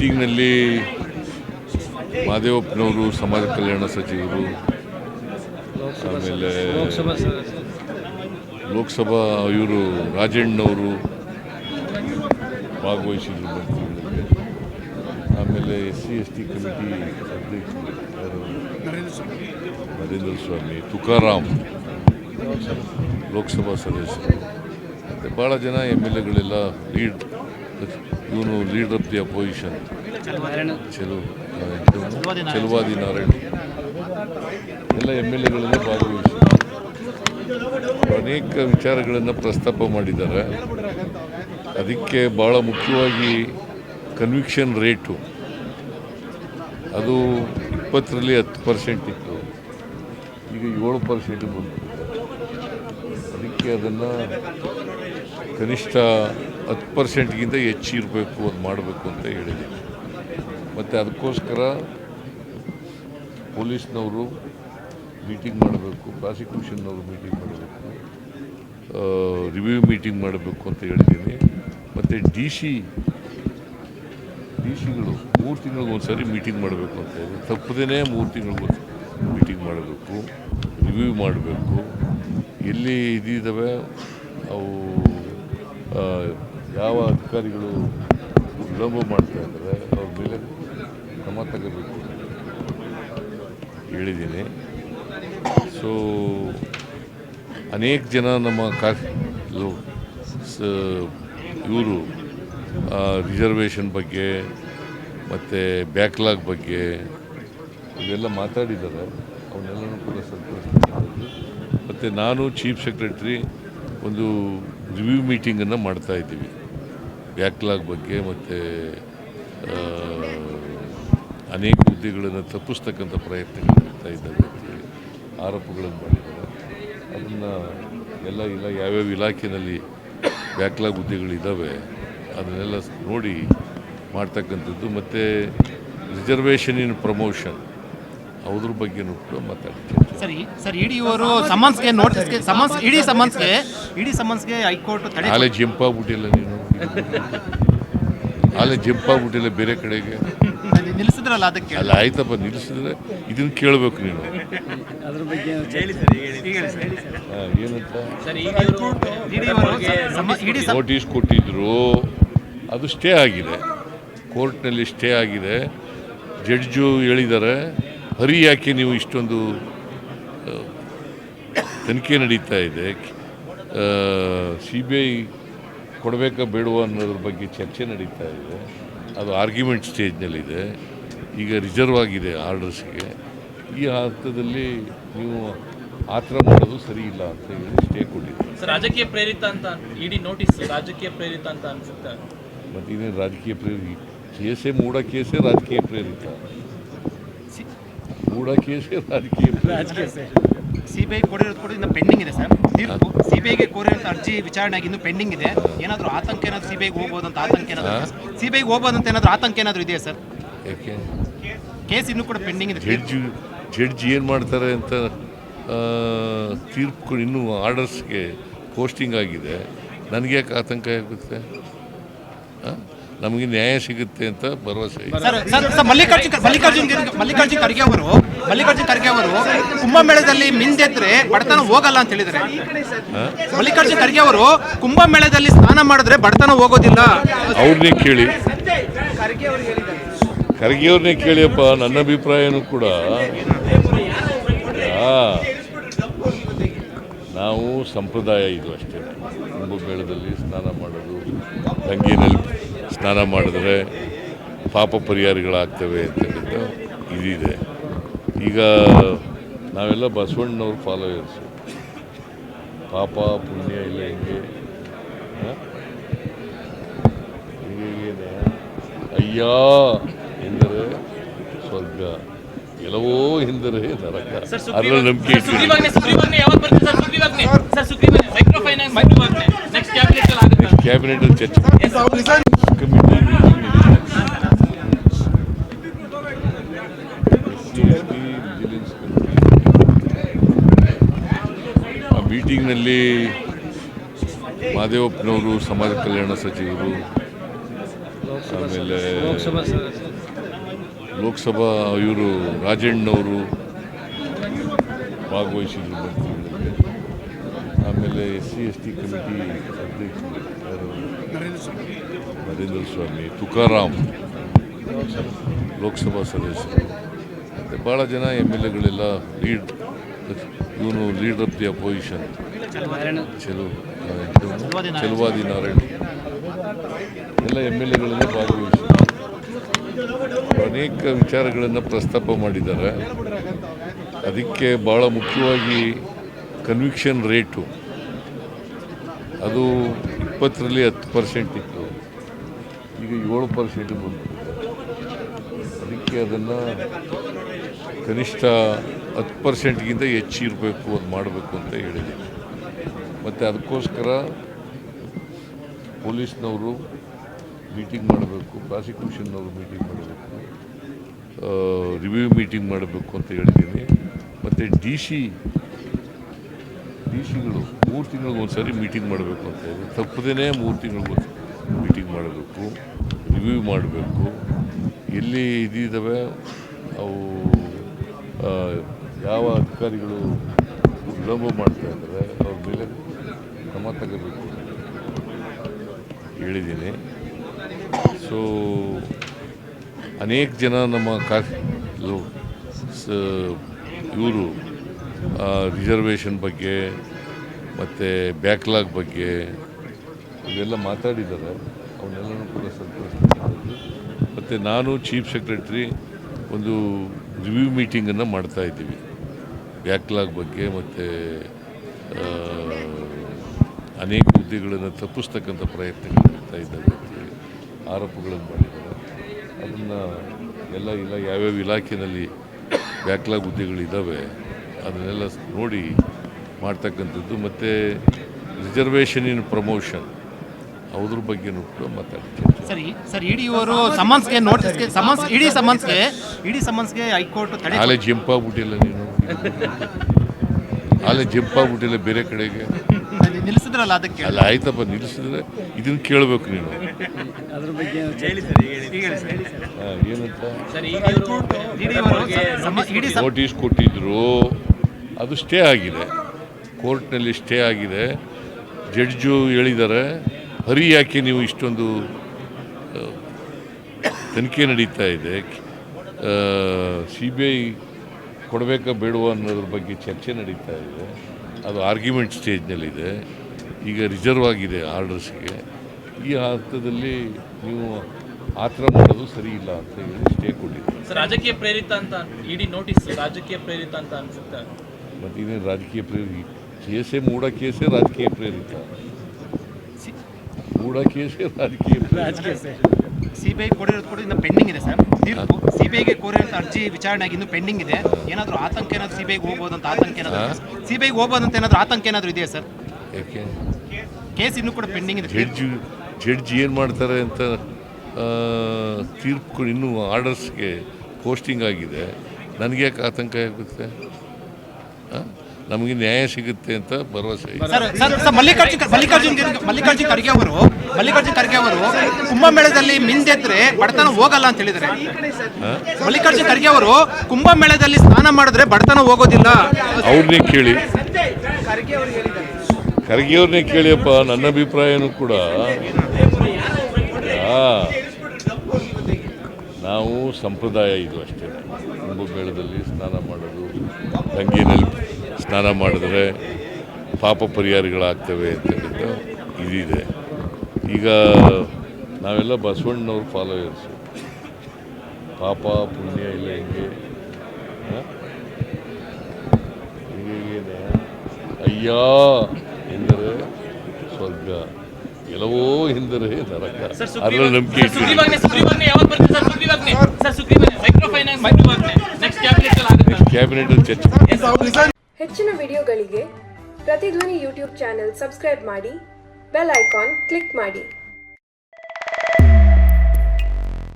ಮೀಟಿಂಗ್ನಲ್ಲಿ ಮಾದೇವಪ್ಪನವರು ಸಮಾಜ ಕಲ್ಯಾಣ ಸಚಿವರು, ಆಮೇಲೆ ಲೋಕಸಭಾ ಇವರು ರಾಜಣ್ಣವರು ಭಾಗವಹಿಸಿದ್ರು ಮಂತ್ರಿಗಳಲ್ಲಿ, ಆಮೇಲೆ SC/ST ಕಮಿಟಿ ಅಧ್ಯಕ್ಷರು ನರೇಂದ್ರ ಸ್ವಾಮಿ, ತುಕಾರಾಮ್ ಲೋಕಸಭಾ ಸದಸ್ಯರು, ಮತ್ತು ಭಾಳ ಜನ MLAಗಳೆಲ್ಲ leader of the opposition Chaluvadi Narayana ಎಲ್ಲ MLAಗಳೆಲ್ಲ ಭಾಗವಹಿಸಿದರು. ಅನೇಕ ವಿಚಾರಗಳನ್ನು ಪ್ರಸ್ತಾಪ ಮಾಡಿದ್ದಾರೆ. ಅದಕ್ಕೆ ಭಾಳ ಮುಖ್ಯವಾಗಿ ಕನ್ವಿಕ್ಷನ್ ರೇಟು ಅದು 20ರಲ್ಲಿ 10% ಇತ್ತು, ಈಗ 7% ಬಂತು. ಅದಕ್ಕೆ ಅದನ್ನು ಕನಿಷ್ಠ 10%ಗಿಂತ ಹೆಚ್ಚಿರಬೇಕು, ಅದು ಮಾಡಬೇಕು ಅಂತ ಹೇಳಿದ್ದೀನಿ. ಮತ್ತು ಅದಕ್ಕೋಸ್ಕರ ಪೊಲೀಸ್ನವರು ಮೀಟಿಂಗ್ ಮಾಡಬೇಕು, ಪ್ರಾಸಿಕ್ಯೂಷನ್ನವರು ಮೀಟಿಂಗ್ ಮಾಡಬೇಕು, ರಿವ್ಯೂ ಮೀಟಿಂಗ್ ಮಾಡಬೇಕು ಅಂತ ಹೇಳಿದ್ದೀನಿ. ಮತ್ತು ಡಿಸಿಗಳು 3 ತಿಂಗಳಿಗೊಂದ್ಸರಿ ಮೀಟಿಂಗ್ ಮಾಡಬೇಕು ಅಂತ ಹೇಳಿ, ತಪ್ಪದೇ 3 ತಿಂಗಳಿಗೊಂದು ಮೀಟಿಂಗ್ ಮಾಡಬೇಕು, ರಿವ್ಯೂ ಮಾಡಬೇಕು. ಎಲ್ಲಿ ಇದಿದ್ದಾವೆ ಅವು ಯಾವ ಅಧಿಕಾರಿಗಳು ವಿಳಂಬ ಮಾಡ್ತಾ ಇದ್ದಾರೆ ಅವ್ರ ಮೇಲೆ ಕ್ರಮ ತಗೋಬೇಕು ಹೇಳಿದ್ದೀನಿ. ಸೊ ಅನೇಕ ಜನ ನಮ್ಮ ಇವರು ರಿಸರ್ವೇಷನ್ ಬಗ್ಗೆ ಮತ್ತು ಬ್ಯಾಕ್ಲಾಗ್ ಬಗ್ಗೆ ಇವೆಲ್ಲ ಮಾತಾಡಿದ್ದಾರೆ. ಅವನ್ನೆಲ್ಲನೂ ಕೂಡ ಸಂತೋಷ. ಮತ್ತು ನಾನು ಚೀಫ್ ಸೆಕ್ರೆಟ್ರಿ ಒಂದು ರಿವ್ಯೂ ಮೀಟಿಂಗನ್ನು ಮಾಡ್ತಾಯಿದ್ದೀವಿ ಬ್ಯಾಕ್ಲಾಗ್ ಬಗ್ಗೆ, ಮತ್ತು ಅನೇಕ ಹುದ್ದೆಗಳನ್ನು ತಪ್ಪಿಸ್ತಕ್ಕಂಥ ಪ್ರಯತ್ನಗಳು ಮಾಡ್ತಾ ಇದ್ದಾವೆ ಅಂತೇಳಿ ಆರೋಪಗಳನ್ನು ಮಾಡಿದ್ದಾರೆ. ಅದನ್ನು ಯಾವ್ಯಾವ ಇಲಾಖೆಯಲ್ಲಿ ಬ್ಯಾಕ್ಲಾಗ್ ಹುದ್ದೆಗಳಿದ್ದಾವೆ ಅದನ್ನೆಲ್ಲ ನೋಡಿ ಮಾಡ್ತಕ್ಕಂಥದ್ದು. ಮತ್ತು ರಿಸರ್ವೇಷನ್ ಇನ್ ಪ್ರಮೋಷನ್ ಅದ್ರ ಬಗ್ಗೆನೂ ಕೂಡ ಮಾತಾಡ್ತೀವಿ. ಸರ್ ಇಡಿಯವರು ಸಮನ್ಸ್ಗೆ ಹೈಕೋರ್ಟ್ ಹಾಲೆ ಜಂಪಾಗ್ಬಿಟ್ಟಿಲ್ಲ, ನೀನು ಹಾಲೆ ಜಂಪಾಗ್ಬಿಟ್ಟಿಲ್ಲ ಬೇರೆ ಕಡೆಗೆ ನಿಲ್ಲಿಸಿದ್ರಲ್ಲ, ಅದಕ್ಕೆ ಅಲ್ಲ ಆಯ್ತಪ್ಪ, ನಿಲ್ಲಿಸಿದ್ರೆ ಇದನ್ನು ಕೇಳಬೇಕು ನೀನು. ಅದ್ರ ಬಗ್ಗೆ ಏನಂತ ನೋಟಿಸ್ ಕೊಟ್ಟಿದ್ರು, ಅದು ಸ್ಟೇ ಆಗಿದೆ, ಕೋರ್ಟ್ನಲ್ಲಿ ಸ್ಟೇ ಆಗಿದೆ. ಜಡ್ಜು ಹೇಳಿದ್ದಾರೆ, ಯಾಕೆ ನೀವು ಇಷ್ಟೊಂದು ತನಿಖೆ ನಡೀತಾ ಇದೆ, CBI ಕೊಡಬೇಕಾ ಬೇಡವಾ ಅನ್ನೋದ್ರ ಬಗ್ಗೆ ಚರ್ಚೆ ನಡೀತಾ ಇದೆ, ಅದು ಆರ್ಗ್ಯುಮೆಂಟ್ ಸ್ಟೇಜ್ನಲ್ಲಿದೆ, ಈಗ ರಿಸರ್ವ್ ಆಗಿದೆ ಆರ್ಡರ್ಸ್ಗೆ. ಈ ಹಂತದಲ್ಲಿ ನೀವು ಆ ಥರ ಮಾಡೋದು ಸರಿ ಇಲ್ಲ ಅಂತ ಹೇಳಿ ಸ್ಟೇ ಕೊಟ್ಟಿದ್ದಾರೆ. ರಾಜಕೀಯ ಪ್ರೇರಿತ ಅಂತ ಇಡಿ ನೋಟಿಸ್ ರಾಜಕೀಯ ಪ್ರೇರಿತ ಅಂತ ಅನ್ಸುತ್ತೆ. ಮತ್ತು ಇನ್ನೇನು ರಾಜಕೀಯ ಪ್ರೇರಿತ ಕೇಸೇ ಮೂಢ ಕೇಸೇ ರಾಜಕೀಯ ಪ್ರೇರಿತ, ಮೂಢ ಕೇಸೇ ರಾಜಕೀಯ CBI ಕೊಡಿರೋದು ಇನ್ನು ಪೆಂಡಿಂಗ್ ಇದೆ ಸರ್. CBIಗೆ ಕೋರಿರೋ ಅರ್ಜಿ ವಿಚಾರಣೆಯಾಗಿ ಇನ್ನೂ ಪೆಂಡಿಂಗ್ ಇದೆ. ಏನಾದರೂ ಆತಂಕ ಏನಾದರೂ CBIಗೆ ಹೋಗ್ಬೋದು ಅಂತ ಆತಂಕ ಏನಾದರೂ ಇದೆಯಾ ಸರ್? ಯಾಕೆ ಕೇಸ್ ಇನ್ನೂ ಕೂಡ ಪೆಂಡಿಂಗ್ ಇದೆ. ಜಡ್ಜ್ ಏನು ಮಾಡ್ತಾರೆ ಅಂತ ತೀರ್ಪು ಇನ್ನೂ ಆರ್ಡರ್ಸ್ಗೆ ಪೋಸ್ಟಿಂಗ್ ಆಗಿದೆ. ನನಗೆ ಯಾಕೆ ಆತಂಕ ಆಗುತ್ತೆ? ನಮಗೆ ನ್ಯಾಯ ಸಿಗುತ್ತೆ ಅಂತ ಭರವಸೆ ಇದೆ. ಮಲ್ಲಿಕಾರ್ಜುನ್ ಖರ್ಗೆ ಅವರು ಕುಂಭಮೇಳದಲ್ಲಿ ಮಿಂದೆದ್ರೆ ಬಡತನ ಹೋಗಲ್ಲ ಅಂತ ಹೇಳಿದರೆ, ಮಲ್ಲಿಕಾರ್ಜುನ್ ಖರ್ಗೆ ಅವರು ಕುಂಭಮೇಳದಲ್ಲಿ ಸ್ನಾನ ಮಾಡಿದ್ರೆ ಬಡತನ ಹೋಗೋದಿಲ್ಲ. ಅವ್ರನ್ನೇ ಕೇಳಿ, ಖರ್ಗೆ ಅವ್ರನ್ನೇ ಕೇಳಿಯಪ್ಪ. ನನ್ನ ಅಭಿಪ್ರಾಯನೂ ಕೂಡ ನಾವು ಸಂಪ್ರದಾಯ ಇದು ಅಷ್ಟೇ. ಕುಂಭಮೇಳದಲ್ಲಿ ಸ್ನಾನ ಮಾಡೋದು, ಗಂಗೆನಲ್ಲಿ ಸ್ನಾನ ಮಾಡಿದ್ರೆ ಪಾಪ ಪರಿಹಾರಗಳಾಗ್ತವೆ ಅಂತಕ್ಕಂಥ ಇದಿದೆ. ಈಗ ನಾವೆಲ್ಲ ಬಸವಣ್ಣವ್ರ ಫಾಲೋವರ್ಸು. ಪಾಪ ಪುಣ್ಯ ಇಲ್ಲ ಹೆಂಗೆ ಹೀಗೇನೆ ಅಯ್ಯ ಎಂದರೆ ಸ್ವರ್ಗ, ಎಲ್ಲವೋ ಎಂದರೆ ನರಕ. ಅದರ ನಂಬಿಕೆ ಕ್ಯಾಬಿನೆಟ್ ಚರ್ಚೆ ಮೀಟಿಂಗ್ನಲ್ಲಿ ಮಾದೇವಪ್ಪನವರು ಸಮಾಜ ಕಲ್ಯಾಣ ಸಚಿವರು, ಆಮೇಲೆ ಲೋಕಸಭಾ ಇವರು ರಾಜಣ್ಣವರು ಭಾಗವಹಿಸಿದ್ರು ಮಂತ್ರಿಗಳಲ್ಲಿ. ಆಮೇಲೆ SC/ST ಕಮಿಟಿ ಅಧ್ಯಕ್ಷರು ಯಾರು? ನರೇಂದ್ರ ಸ್ವಾಮಿ, ತುಕಾರಾಮ್ ಲೋಕಸಭಾ ಸದಸ್ಯರು, ಮತ್ತು ಭಾಳ ಜನ MLAಗಳೆಲ್ಲ ಇವನು leader of the opposition Chaluvadi Narayana ಎಲ್ಲ MLAಗಳೆಲ್ಲ ಭಾಗವಹಿಸಿದ್ರು. ಅನೇಕ ವಿಚಾರಗಳನ್ನು ಪ್ರಸ್ತಾಪ ಮಾಡಿದ್ದಾರೆ. ಅದಕ್ಕೆ ಭಾಳ ಮುಖ್ಯವಾಗಿ ಕನ್ವಿಕ್ಷನ್ ರೇಟು ಅದು 20ರಲ್ಲಿ 10% ಇತ್ತು, ಈಗ 7% ಬಂದಿದೆ. ಅದಕ್ಕೆ ಅದನ್ನು ಕನಿಷ್ಠ 10%ಗಿಂತ ಹೆಚ್ಚಿರಬೇಕು, ಅದು ಮಾಡಬೇಕು ಅಂತ ಹೇಳಿದ್ದೀನಿ. ಮತ್ತು ಅದಕ್ಕೋಸ್ಕರ ಪೊಲೀಸ್ನವರು ಮೀಟಿಂಗ್ ಮಾಡಬೇಕು, ಪ್ರಾಸಿಕ್ಯೂಷನ್ನವರು ಮೀಟಿಂಗ್ ಮಾಡಬೇಕು, ರಿವ್ಯೂ ಮೀಟಿಂಗ್ ಮಾಡಬೇಕು ಅಂತ ಹೇಳಿದ್ದೀನಿ. ಮತ್ತು ಡಿಸಿಗಳು 3 ತಿಂಗಳಿಗೆ ಒಂದು ಸಾರಿ ಮೀಟಿಂಗ್ ಮಾಡಬೇಕು ಅಂತ ಹೇಳಿ, ತಪ್ಪದೇ 3 ತಿಂಗಳಿಗೊಂದು ಮೀಟಿಂಗ್ ಮಾಡಬೇಕು, ರಿವ್ಯೂ ಮಾಡಬೇಕು. ಎಲ್ಲಿ ಇದಿದ್ದಾವೆ ಅವು ಯಾವ ಅಧಿಕಾರಿಗಳು ವಿಳಂಬ ಮಾಡ್ತಾ ಇದ್ದಾರೆ ಅವ್ರ ಮೇಲೆ ಕ್ರಮ ತಗೋಬೇಕು ಹೇಳಿದ್ದೀನಿ. ಸೊ ಅನೇಕ ಜನ ನಮ್ಮ ಇವರು ರಿಸರ್ವೇಷನ್ ಬಗ್ಗೆ ಮತ್ತು ಬ್ಯಾಕ್ಲಾಗ್ ಬಗ್ಗೆ ಇವೆಲ್ಲ ಮಾತಾಡಿದ್ದಾರೆ. ಅವನ್ನೆಲ್ಲನೂ ಕೂಡ ಸಂತೋಷ. ಮತ್ತು ನಾನು ಚೀಫ್ ಸೆಕ್ರೆಟ್ರಿ ಒಂದು ರಿವ್ಯೂ ಮೀಟಿಂಗನ್ನು ಮಾಡ್ತಾಯಿದ್ದೀವಿ ಬ್ಯಾಕ್ಲಾಗ್ ಬಗ್ಗೆ, ಮತ್ತು ಅನೇಕ ಹುದ್ದೆಗಳನ್ನು ತಪ್ಪಿಸ್ತಕ್ಕಂಥ ಪ್ರಯತ್ನಗಳು ಮಾಡ್ತಾ ಇದ್ದಾರೆ ಅಂತೇಳಿ ಆರೋಪಗಳನ್ನು ಮಾಡಿದ್ದಾರೆ. ಅದನ್ನು ಎಲ್ಲ ಯಾವ್ಯಾವ ಇಲಾಖೆಯಲ್ಲಿ ಬ್ಯಾಕ್ಲಾಗ್ ಹುದ್ದೆಗಳಿದ್ದಾವೆ ಅದನ್ನೆಲ್ಲ ನೋಡಿ ಮಾಡ್ತಕ್ಕಂಥದ್ದು. ಮತ್ತು ರಿಸರ್ವೇಷನ್ ಇನ್ ಪ್ರಮೋಷನ್ ಅದ್ರ ಬಗ್ಗೆನೂ ಕೂಡ ಮಾತಾಡ್ತೀವಿ. ಸರ್ ಇಡಿಯವರು ಸಮನ್ಸ್ಗೆ ಹೈಕೋರ್ಟ್ ಆಲೆ ಜಂಪಾಗ್ಬಿಟ್ಟಿಲ್ಲ, ನೀನು ಆಲೆ ಜಂಪಾಗ್ಬಿಟ್ಟಿಲ್ಲ ಬೇರೆ ಕಡೆಗೆ ನಿಲ್ಲಿಸಿದ್ರಲ್ಲ, ಅದಕ್ಕೆ ಅಲ್ಲ ಆಯ್ತಪ್ಪ, ನಿಲ್ಲಿಸಿದ್ರೆ ಇದನ್ನು ಕೇಳಬೇಕು ನೀನು. ಅದ್ರ ಬಗ್ಗೆ ಏನಂತ ನೋಟಿಸ್ ಕೊಟ್ಟಿದ್ರು, ಅದು ಸ್ಟೇ ಆಗಿದೆ, ಕೋರ್ಟ್ನಲ್ಲಿ ಸ್ಟೇ ಆಗಿದೆ. ಜಡ್ಜು ಹೇಳಿದ್ದಾರೆ, ಹರಿ ಯಾಕೆ ನೀವು ಇಷ್ಟೊಂದು ತನಿಖೆ ನಡೀತಾ ಇದೆ, CBI ಕೊಡಬೇಕಾ ಬೇಡವಾ ಅನ್ನೋದ್ರ ಬಗ್ಗೆ ಚರ್ಚೆ ನಡೀತಾ ಇದೆ, ಅದು ಆರ್ಗ್ಯುಮೆಂಟ್ ಸ್ಟೇಜ್ನಲ್ಲಿದೆ. ಈಗ ರಿಸರ್ವ್ ಆಗಿದೆ ಆರ್ಡರ್ಸ್ಗೆ. ಈ ಹಂತದಲ್ಲಿ ನೀವು ಆ ಥರ ಮಾಡೋದು ಸರಿ ಇಲ್ಲ ಅಂತ ಹೇಳಿ ಸ್ಟೇ ಕೊಟ್ಟಿದೆ. ರಾಜಕೀಯ ಪ್ರೇರಿತ ಅಂತ ಇಡಿ ನೋಟಿಸ್ ರಾಜಕೀಯ ಪ್ರೇರಿತ ಅಂತ ಅನ್ಸುತ್ತೆ. ಮತ್ತು ಇದೇನು ರಾಜಕೀಯ ಪ್ರೇರಿತ ಕೇಸೇ? ಮೂಢ ಕೇಸೇ ರಾಜಕೀಯ ಪ್ರೇರಿತ, ಮೂಢ ಕೇಸೇ ರಾಜಕೀಯ ಪ್ರೇರಿತ. CBI ಕೋರಿರೋದು ಕೂಡ ಇನ್ನು ಪೆಂಡಿಂಗ್ ಇದೆ ಸರ್. CBIಗೆ ಕೋರಿರೋ ಅರ್ಜಿ ವಿಚಾರಣೆ ಆಗಿ ಇನ್ನೂ ಪೆಂಡಿಂಗ್ ಇದೆ. ಏನಾದರೂ ಆತಂಕ ಏನಾದರೂ CBIಗೆ ಹೋಗ್ಬೋದು ಅಂತ ಆತಂಕ ಏನಾದರೂ ಇದೆಯಾ ಸರ್? ಯಾಕೆ ಕೇಸ್ ಇನ್ನೂ ಕೂಡ ಪೆಂಡಿಂಗ್ ಇದೆ. ಜಡ್ಜ್ ಏನು ಮಾಡ್ತಾರೆ ಅಂತ ತೀರ್ಪು ಇನ್ನೂ ಆರ್ಡರ್ಸ್ಗೆ ಪೋಸ್ಟಿಂಗ್ ಆಗಿದೆ. ನನಗೆ ಯಾಕೆ ಆತಂಕ ಆಗುತ್ತೆ? ನಮಗೆ ನ್ಯಾಯ ಸಿಗುತ್ತೆ ಅಂತ ಭರವಸೆ ಇದೆ. ಮಲ್ಲಿಕಾರ್ಜುನ್ ಖರ್ಗೆ ಅವರು ಕುಂಭಮೇಳದಲ್ಲಿ ಮಿಂದೆದ್ರೆ ಬಡತನ ಹೋಗಲ್ಲ ಅಂತ ಹೇಳಿದ್ದಾರೆ. ಮಲ್ಲಿಕಾರ್ಜುನ್ ಖರ್ಗೆ ಅವರು ಕುಂಭಮೇಳದಲ್ಲಿ ಸ್ನಾನ ಮಾಡಿದ್ರೆ ಬಡತನ ಹೋಗೋದಿಲ್ಲ. ಅವ್ರನ್ನೇ ಕೇಳಿ, ಖರ್ಗೆ ಅವ್ರನ್ನೇ ಕೇಳಿಯಪ್ಪ. ನನ್ನ ಅಭಿಪ್ರಾಯನೂ ಕೂಡ ನಾವು ಸಂಪ್ರದಾಯ ಇದು ಅಷ್ಟೇ. ಕುಂಭಮೇಳದಲ್ಲಿ ಸ್ನಾನ ಮಾಡೋದು, ಗಂಗೆನಲ್ಲಿ ಸ್ನಾನ ಮಾಡಿದ್ರೆ ಪಾಪ ಪರಿಹಾರಗಳಾಗ್ತವೆ ಅಂತಕ್ಕಂಥ ಇದಿದೆ. ಈಗ ನಾವೆಲ್ಲ ಬಸವಣ್ಣವ್ರ ಫಾಲೋಯರ್ಸು. ಪಾಪ ಪುಣ್ಯ ಇಲ್ಲ ಹೆಂಗೆ ಅಯ್ಯ ಎಂದರೆ ಸ್ವರ್ಗ, ಎಲ್ಲವೋ ಎಂದರೆ ನರಕ. ಅದರ ನಂಬಿಕೆ ಕ್ಯಾಬಿನೆಟ್ ಚರ್ಚೆ. ಹೆಚ್ಚಿನ ವಿಡಿಯೋಗಳಿಗೆ ಪ್ರತಿಧ್ವನಿ ಯೂಟ್ಯೂಬ್ ಚಾನೆಲ್ ಸಬ್ಸ್ಕ್ರೈಬ್ ಮಾಡಿ, ಬೆಲ್ ಐಕಾನ್ ಕ್ಲಿಕ್ ಮಾಡಿ.